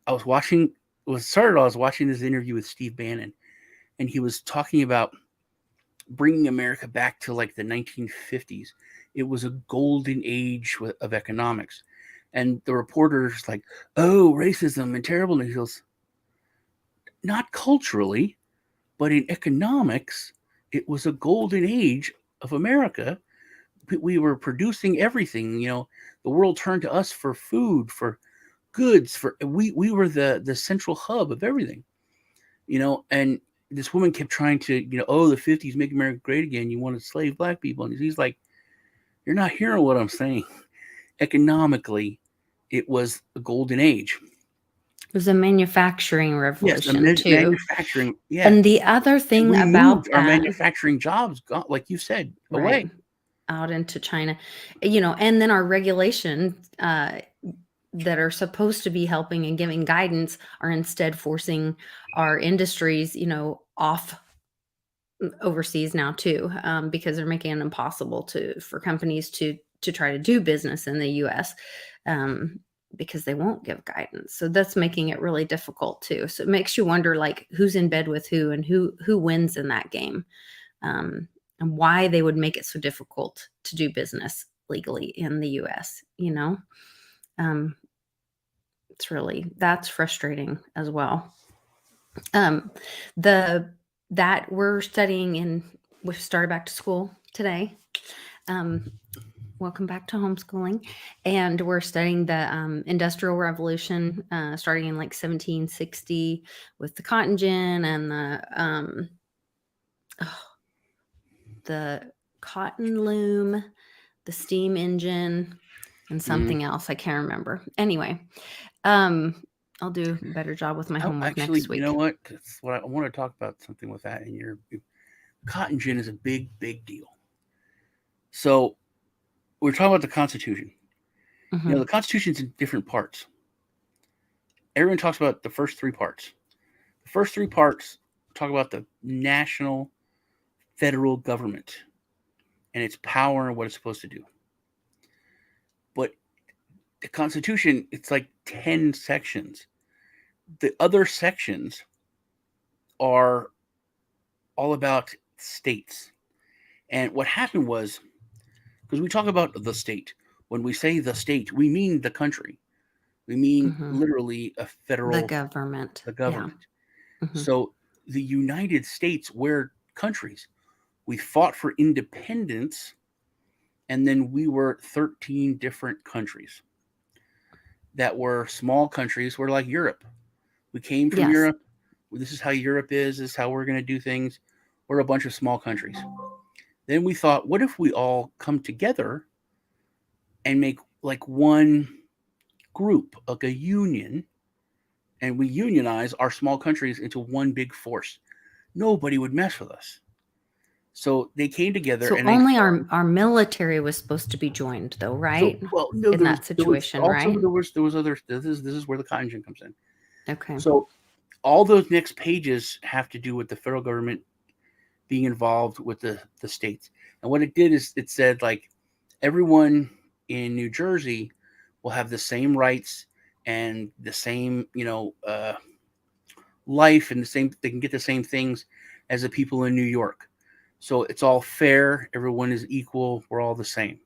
I was watching this interview with Steve Bannon, and he was talking about bringing America back to like the 1950s. It was a golden age of economics. And the reporter's like, oh, racism and terrible. And he goes, not culturally, but in economics, it was a golden age of America. We were producing everything. The world turned to us for food, for goods, we were the central hub of everything. And this woman kept trying to, the 50s make America great again. You want to slave black people. And he's like, you're not hearing what I'm saying. Economically, it was a golden age. It was a manufacturing revolution too. Manufacturing. Yeah. And the other thing we about moved our manufacturing jobs, like you said, away. Out into China, and then our regulation that are supposed to be helping and giving guidance are instead forcing our industries, off overseas now too, because they're making it impossible for companies to try to do business in the U.S. Because they won't give guidance. So that's making it really difficult too. So it makes you wonder, like, who's in bed with who and who wins in that game, and why they would make it so difficult to do business legally in the U.S. That's frustrating as well. That we're studying we started back to school today. Welcome back to homeschooling. And we're studying the Industrial Revolution, starting in like 1760 with the cotton gin and the cotton loom, the steam engine, and something else. I can't remember. Anyway, I'll do a better job with my homework next week. You know what? That's what I want to talk about, something with that. And your cotton gin is a big, big deal. So we're talking about the Constitution. Mm-hmm. The Constitution's in different parts. Everyone talks about the first three parts. The first three parts talk about the national federal government and its power and what it's supposed to do. But the Constitution, it's like 10 sections. The other sections are all about states. And what happened was, because we talk about the state, when we say the state, we mean the country. We mean literally a federal... The government. The government. Yeah. Mm-hmm. So the United States, we're countries. We fought for independence, and then we were 13 different countries that were small countries. We're like Europe. We came from Europe. This is how Europe is. This is how we're going to do things. We're a bunch of small countries. Then we thought, what if we all come together and make like one group, like a union, and we unionize our small countries into one big force, nobody would mess with us. So they came together, So and they only formed, our military was supposed to be joined, though, right? well, no, In that situation, right? there was other. This is where the cotton gin comes in. Okay. So all those next pages have to do with the federal government being involved with the states. And what it did is it said, like, everyone in New Jersey will have the same rights and the same, life, and they can get the same things as the people in New York. So it's all fair. Everyone is equal. We're all the same.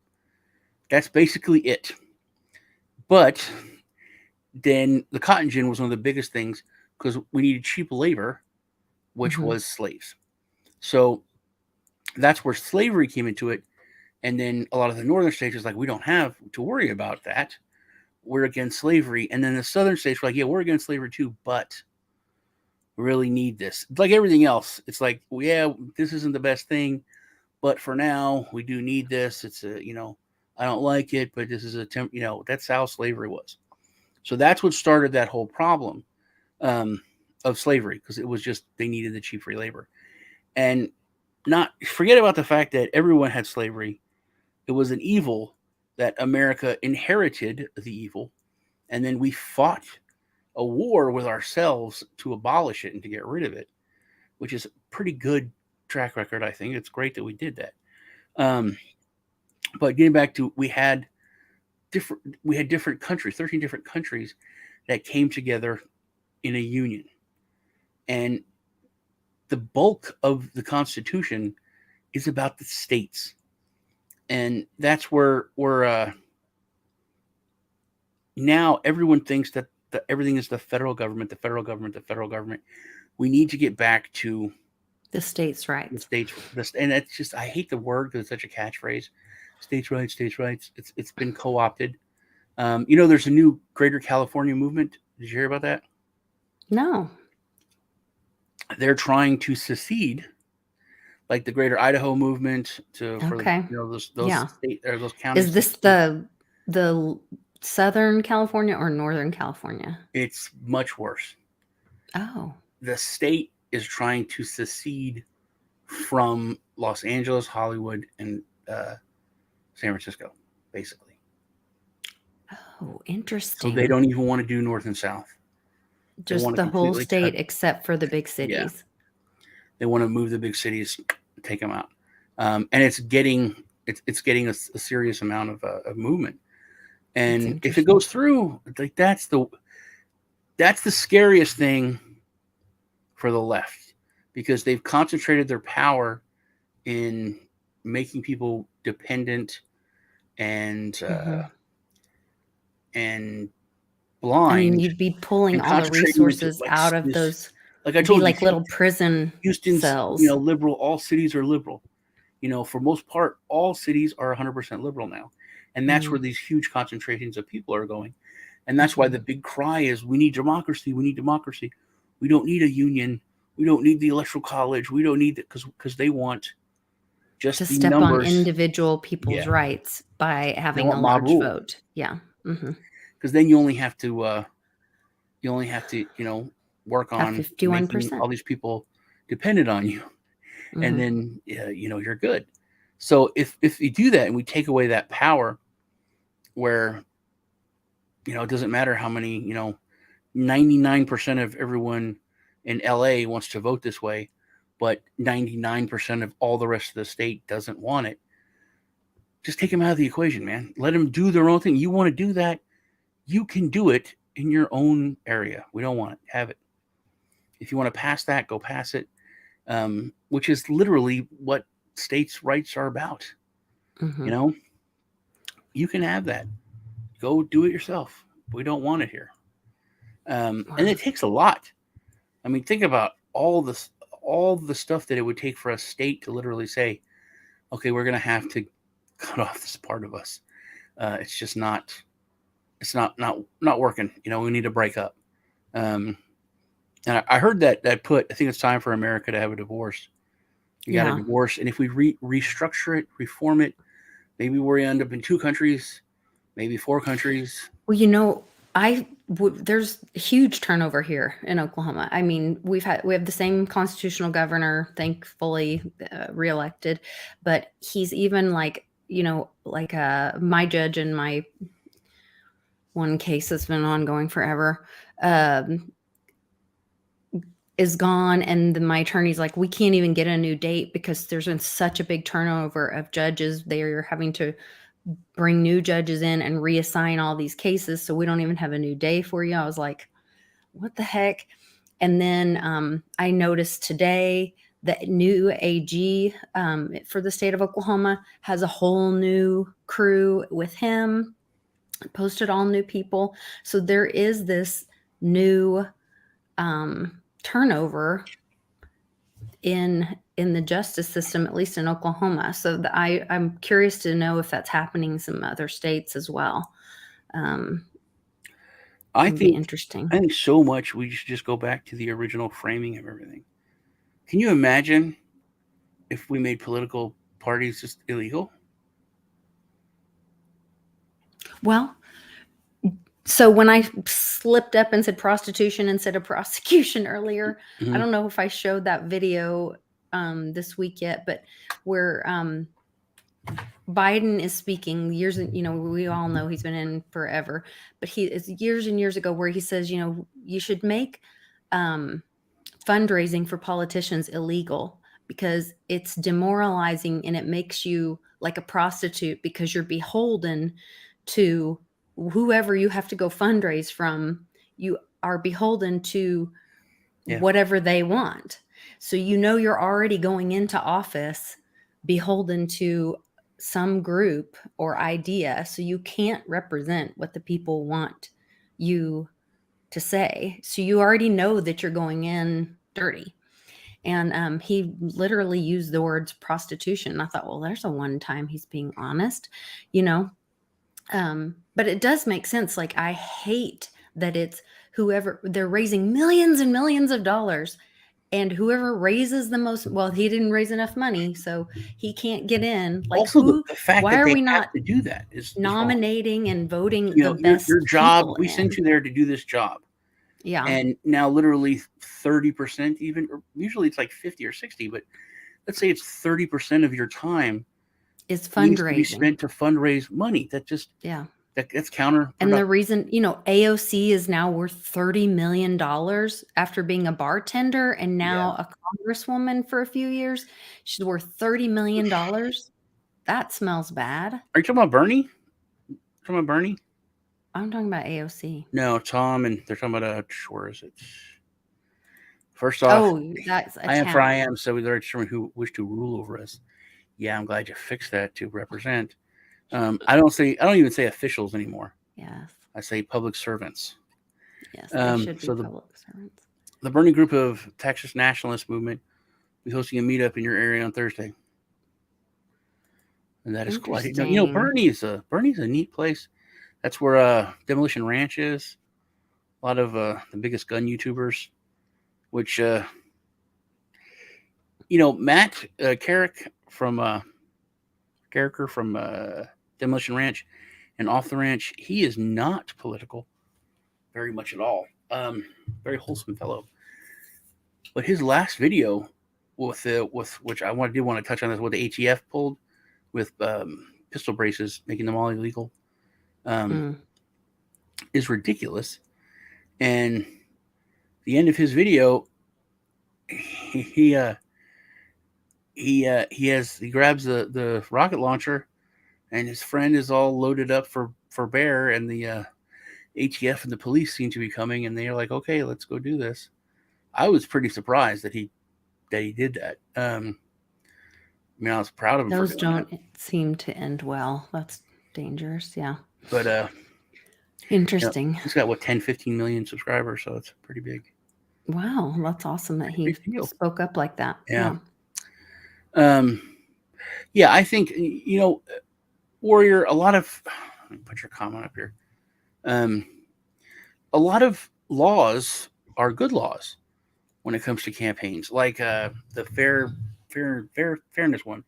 That's basically it. But then the cotton gin was one of the biggest things because we needed cheap labor, which was slaves. So that's where slavery came into it. And then a lot of the northern states is like, we don't have to worry about that. We're against slavery. And then the southern states were like, yeah, we're against slavery too, but we really need this. Like everything else, it's like, well, yeah, this isn't the best thing, but for now, we do need this. It's I don't like it, but this is that's how slavery was. So that's what started that whole problem of slavery, because it was just they needed the cheap free labor. And not forget about the fact that everyone had slavery. It was an evil that America inherited, the evil, and then we fought a war with ourselves to abolish it and to get rid of it, which is a pretty good track record, I think. It's great that we did that. But getting back to, we had different countries, 13 different countries that came together in a union. And the bulk of the Constitution is about the states. And that's where now everyone thinks that everything is the federal government, the federal government, the federal government. We need to get back to the states' rights. The states, and that's just, I hate the word because it's such a catchphrase. States' rights, states' rights. It's been co-opted. There's a new Greater California movement. Did you hear about that? No. They're trying to secede, like the Greater Idaho movement for those state or those counties. Is this the Southern California or Northern California? It's much worse. Oh. The state is trying to secede from Los Angeles, Hollywood, and San Francisco, basically. Oh, interesting. So they don't even want to do north and south. Just the whole state except for the big cities. Yeah. They want to move the big cities, take them out, and it's getting a serious amount of movement. And if it goes through, like that's the scariest thing for the left, because they've concentrated their power in making people dependent and blind. I mean, you'd be pulling all the resources out of those. Like I told you, like little prison Houston's, cells. Liberal. All cities are liberal. For most part, all cities are 100% liberal now. And that's where these huge concentrations of people are going. And that's why the big cry is, we need democracy. We need democracy. We don't need a union. We don't need the electoral college. We don't need it because they want just to the step numbers on individual people's rights by having a large vote. Yeah. Because then you only have to work on 51%. making all these people dependent on you. And then you're good. So if you do that and we take away that power, where it doesn't matter how many 99% of everyone in LA wants to vote this way, but 99% of all the rest of the state doesn't want it, just take them out of the equation, man. Let them do their own thing. You want to do that, you can do it in your own area. We don't want it. Have it. If you want to pass that, go pass it. Which is literally what states' rights are about. You can have that. Go do it yourself. We don't want it here. And it takes a lot. I mean, think about all the stuff that it would take for a state to literally say, okay, we're going to have to cut off this part of us. It's just not working. We need to break up. And I heard that I think it's time for America to have a divorce. You got a divorce. And if we restructure it, reform it, maybe we end up in two countries maybe 4 countries. Well, there's huge turnover here in Oklahoma. I mean, we have the same constitutional governor, thankfully reelected, but he's even like my judge in my one case that's been ongoing forever is gone, and my attorney's like, we can't even get a new date because there's been such a big turnover of judges. They're having to bring new judges in and reassign all these cases, so we don't even have a new day for you. I was like, what the heck? And then I noticed today that new AG for the state of Oklahoma has a whole new crew with him, posted all new people. So there is this new turnover in the justice system, at least in Oklahoma. So I'm curious to know if that's happening in some other states as well. I think interesting. I think so much we should just go back to the original framing of everything. Can you imagine if we made political parties just illegal? Well, so when I slipped up and said prostitution instead of prosecution earlier, Mm-hmm. I don't know if I showed that video this week yet, but where Biden is speaking we all know he's been in forever, but he is years and years ago where he says, you should make fundraising for politicians illegal because it's demoralizing and it makes you like a prostitute because you're beholden to whoever you have to go fundraise from. You are beholden to whatever they want. So you're already going into office beholden to some group or idea. So you can't represent what the people want you to say. So you already know that you're going in dirty. And he literally used the words prostitution. And I thought, well, there's a one time he's being honest, but it does make sense. Like, I hate that it's whoever, they're raising millions and millions of dollars, and whoever raises the most, well, he didn't raise enough money, so he can't get in. Like, also, the fact why that are they we have not to do that is nominating and voting the wrong. best your job, people we sent you there to do this job. Yeah. And now literally 30%, even, or usually it's like 50 or 60, but let's say it's 30% of your time is needs to be fundraising. spent to fundraise money. That just, that's counterproductive. And the reason, AOC is now worth $30 million after being a bartender and now a congresswoman for a few years. She's worth $30 million. That smells bad. Are you talking about Bernie? I'm talking about AOC. No, Tom, and they're talking about where is it? First off, that's a I am town. for I am, so we are determined who wish to rule over us. Yeah, I'm glad you fixed that to represent. I don't even say officials anymore. Yes. I say public servants. Yes, they should be public servants. The Bernie group of Texas nationalist movement will be hosting a meetup in your area on Thursday. And that is quite, Bernie's a neat place. That's where Demolition Ranch is. A lot of the biggest gun YouTubers, which Matt Carrick from Demolition Ranch and Off the Ranch, he is not political very much at all. Very wholesome fellow. But his last video with which I did want to touch on, is what the ATF pulled with pistol braces, making them all illegal, is ridiculous. And the end of his video, he grabs the rocket launcher, and his friend is all loaded up for bear, and the ATF and the police seem to be coming, and they are like, okay, let's go do this. I was pretty surprised that he did that. I was proud of him. Those don't seem to end well. That's dangerous. Yeah. But interesting. He's got 10, 15 million subscribers, so it's pretty big. Wow, that's awesome that he spoke up like that. Yeah. I think Warrior, a lot of, let me put your comment up here. A lot of laws are good laws when it comes to campaigns, like the fairness one,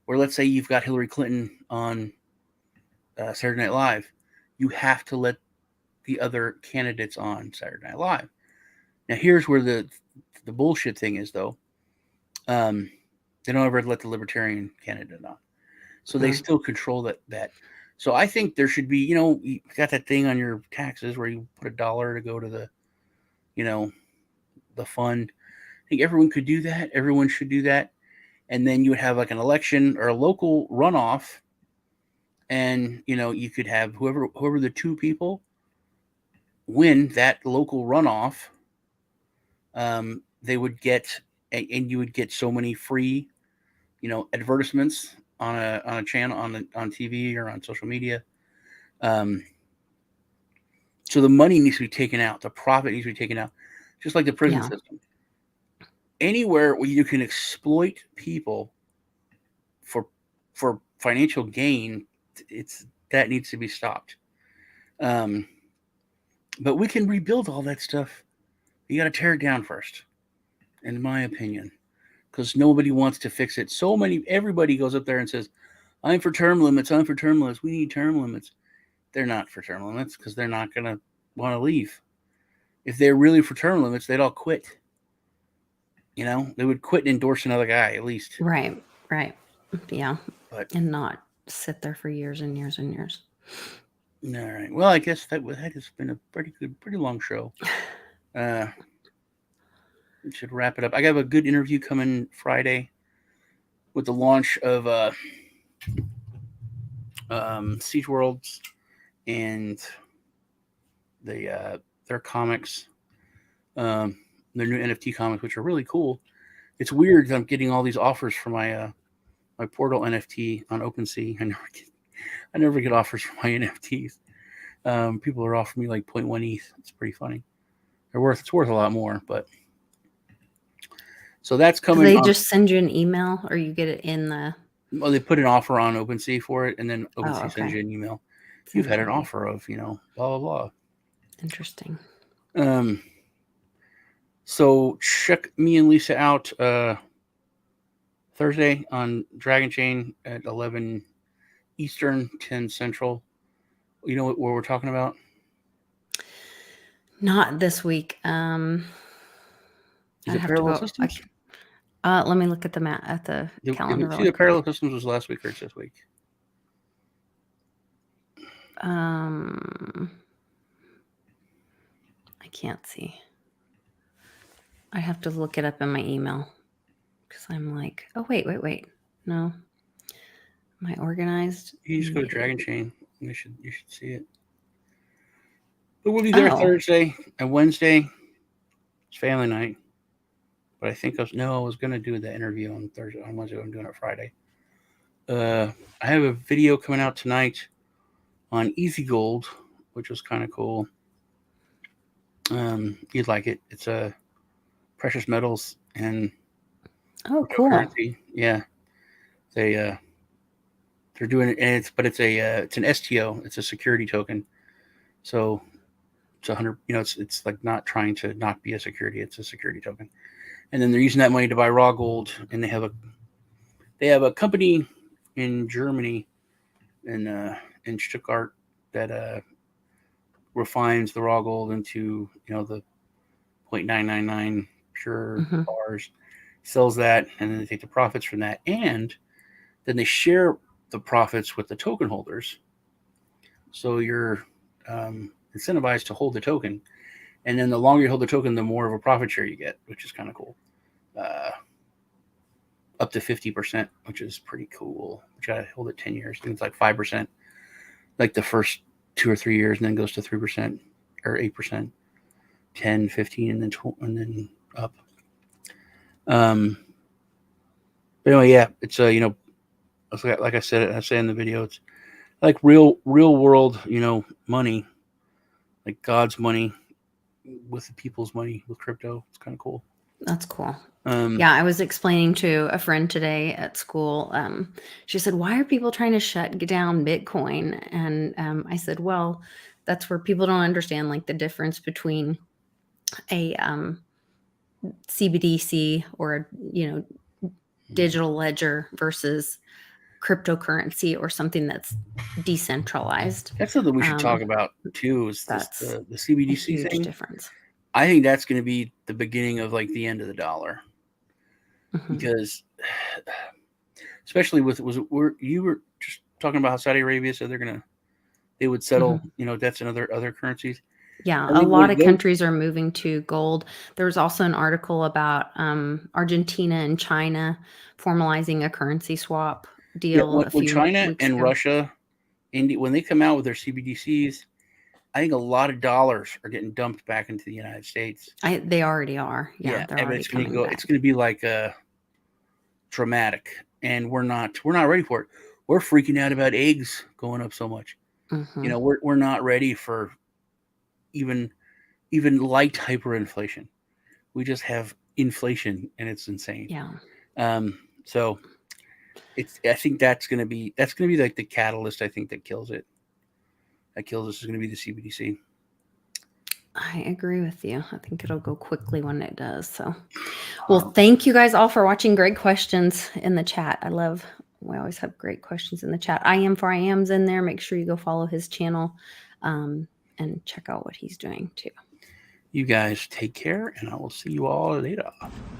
where let's say you've got Hillary Clinton on Saturday Night Live, you have to let the other candidates on Saturday Night Live. Now, here's where the bullshit thing is, though. They don't ever let the Libertarian candidate on, so they still control that. So I think there should be, you got that thing on your taxes where you put $1 to go to the, the fund. I think everyone could do that. Everyone should do that. And then you would have like an election or a local runoff, and you could have whoever the two people win that local runoff. They would get, and you would get so many free, advertisements on a channel on TV or on social media. So the money needs to be taken out. The profit needs to be taken out, just like the prison system. Anywhere where you can exploit people for financial gain, that needs to be stopped. But we can rebuild all that stuff. You got to tear it down first, in my opinion, because nobody wants to fix it. Everybody goes up there and says, I'm for term limits. I'm for term limits. We need term limits. They're not for term limits because they're not going to want to leave. If they're really for term limits, they'd all quit. They would quit and endorse another guy at least. Right. Yeah. And not sit there for years and years and years. All right. Well, I guess that has been a pretty long show. We should wrap it up. I have a good interview coming Friday with the launch of Siege Worlds and their comics, their new NFT comics, which are really cool. It's weird that I'm getting all these offers for my Portal NFT on OpenSea. I never get offers for my NFTs. People are offering me like 0.1 ETH. It's pretty funny. It's worth a lot more, but so that's coming. Do they just send you an email, or you get it in the? Well, they put an offer on OpenSea for it, and then OpenSea sends you an email. You've had an offer of, blah blah blah. Interesting. So check me and Lisa out Thursday on Dragon Chain at 11 Eastern, 10 Central. You know what we're talking about? Not this week. Is it Parallel Systems? Let me look at the calendar. See, the Parallel Systems was last week or it's this week? I can't see. I have to look it up in my email because I'm like, oh wait. No, am I organized? You just go to Dragon Chain. You should see it. But we'll be there Thursday and Wednesday. It's family night. But I think I was going to do the interview on Thursday. On Wednesday, I'm doing it Friday. I have a video coming out tonight on Easy Gold, which was kind of cool. You'd like it. It's a precious metals and cool. Currency. Yeah, they're doing it, and it's an STO. It's a security token. So it's 100. It's like not trying to not be a security. It's a security token. And then they're using that money to buy raw gold, and they have a company in Germany, in Stuttgart, that refines the raw gold into the 0.999 pure bars, sells that, and then they take the profits from that, and then they share the profits with the token holders. So you're incentivized to hold the token. And then the longer you hold the token, the more of a profit share you get, which is kind of cool. Up to 50%, which is pretty cool. Which I hold it 10 years. I think it's like 5%, like the first 2 or 3 years, and then goes to 3% or 8%, 10, 15, and then up. But anyway, yeah, it's like I say in the video, it's like real world, money, like God's money with the people's money with crypto. It's kind of cool. That's cool. Yeah, I was explaining to a friend today at school. She said, "Why are people trying to shut down Bitcoin?" And I said, "Well, that's where people don't understand like the difference between a CBDC or digital ledger versus cryptocurrency or something that's decentralized. That's something we should talk about too. Is That's the a CBDC huge thing? difference. I think that's going to be the beginning of like the end of the dollar, Mhm. because especially with you were just talking about how Saudi Arabia said they would settle debts in other currencies. Yeah, I a think lot of those- countries are moving to gold. There was also an article about Argentina and China formalizing a currency swap deal a when few China weeks and ago. Russia, India, when they come out with their CBDCs, I think a lot of dollars are getting dumped back into the United States. They already are. Yeah, they're and already it's going to coming go. back. It's going to be like dramatic, and we're not ready for it. We're freaking out about eggs going up so much. Mhm. We're not ready for even light hyperinflation. We just have inflation, and it's insane. Yeah. So I think that's going to be like the catalyst. I think that kills it. That kills us is going to be the CBDC. I agree with you. I think it'll go quickly when it does. So, well, thank you guys all for watching. Great questions in the chat. We always have great questions in the chat. I Am for I Am's in there. Make sure you go follow his channel and check out what he's doing too. You guys take care, and I will see you all later.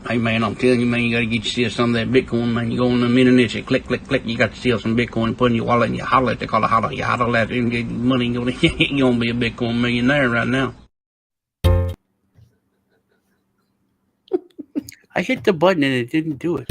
Hey, man, I'm telling you, man, you got to get yourself some of that Bitcoin, man. You go on the internet, you click. You got to steal some Bitcoin and put in your wallet, and you hodl it. They call it hodl. You hodl that and get money. You're going to be a Bitcoin millionaire right now. I hit the button, and it didn't do it.